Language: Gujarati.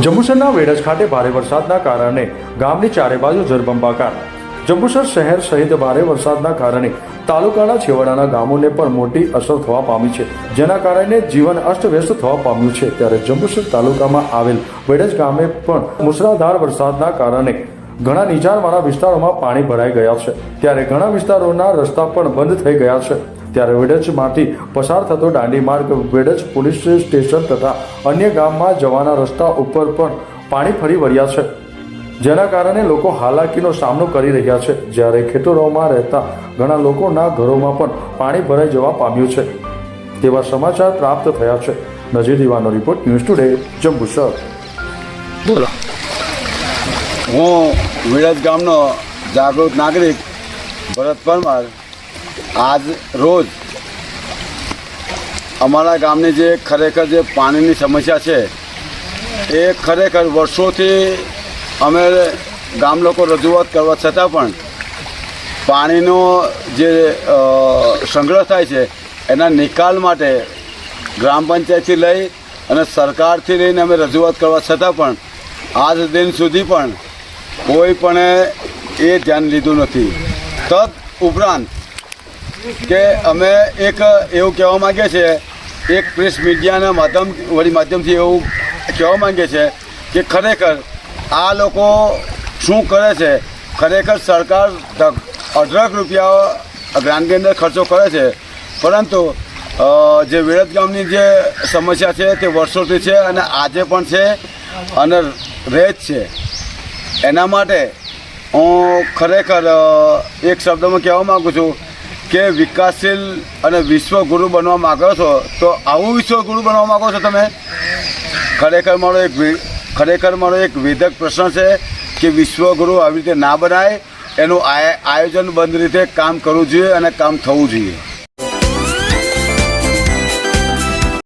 જંબુસરના વેડજ ખાતે ભારે વરસાદના કારણે ગામની ચારે બાજુ જળબંબાકાર। જંબુસર શહેર સહિત ભારે વરસાદના કારણે તાલુકાના છેવાડાના ગામોને પણ મોટી અસર થવા પામી છે, જેના કારણે જીવન અસ્તવ્યસ્ત થવા પામ્યું છે। ત્યારે જંબુસર તાલુકામાં આવેલ વેડજ ગામે પણ મુશળધાર વરસાદના કારણે ઘણા નીચાણવાળા વિસ્તારોમાં પાણી ભરાઈ ગયા છે। ત્યારે ઘણા વિસ્તારોના રસ્તા પણ બંધ થઈ ગયા છે। ત્યારે વેડજમાંથી પસાર થતો દાંડી માર્ગ વેડજ પોલીસ સ્ટેશન તથા અન્ય ગામમાં જવાના રસ્તા ઉપર પણ પાણી ફરી વળ્યા છે, જેના કારણે લોકો હાલાકીનો સામનો કરી રહ્યા છે। જ્યારે ખેતરોમાં રહેતા ઘણા લોકોના ઘરોમાં પણ પાણી ભરાઈ જવા પામ્યું છે, તેવા સમાચાર પ્રાપ્ત થયા છે। નજીર દીવાનો રિપોર્ટ, ન્યૂઝ ટુડે, જંબુસર। બોલો। હું વેડજ ગામનો જાગૃત નાગરિક ભરત પરમાર આજ રોજ અમારા ગામની જે ખરેખર જે પાણીની સમસ્યા છે એ ખરેખર વર્ષોથી અમે ગામ લોકો રજૂઆત કરવા છતાં પણ પાણીનો જે સંગ્રહ થાય છે એના નિકાલ માટે ગ્રામ પંચાયતથી લઈ અને સરકારથી લઈને અમે રજૂઆત કરવા છતાં પણ આજ દિન સુધી પણ કોઈ પણ એ ધ્યાન લીધું નથી। તદ ઉપરાંત કે અમે એક એવું કહેવા માગીએ છીએ, એક પ્રેસ મીડિયાના માધ્યમથી એવું કહેવા માંગીએ છીએ કે ખરેખર આ લોકો શું કરે છે। ખરેખર સરકાર અઢળક રૂપિયા ગ્રાન્ટની અંદર ખર્ચો કરે છે, પરંતુ જે વેડજ ગામની જે સમસ્યા છે તે વર્ષોથી છે અને આજે પણ છે અને રહે જ છે। એના માટે હું ખરેખર એક શબ્દમાં કહેવા માગું છું કે વિકાસશીલ અને વિશ્વગુરુ બનવા માગો છો તો આવું વિશ્વગુરુ બનવા માગો છો તમે? ખરેખર મારો એક વેધક પ્રશ્ન છે કે વિશ્વગુરુ આવી રીતે ના બનાય, એનું આયોજનબદ્ધ રીતે કામ કરવું જોઈએ અને કામ થવું જોઈએ।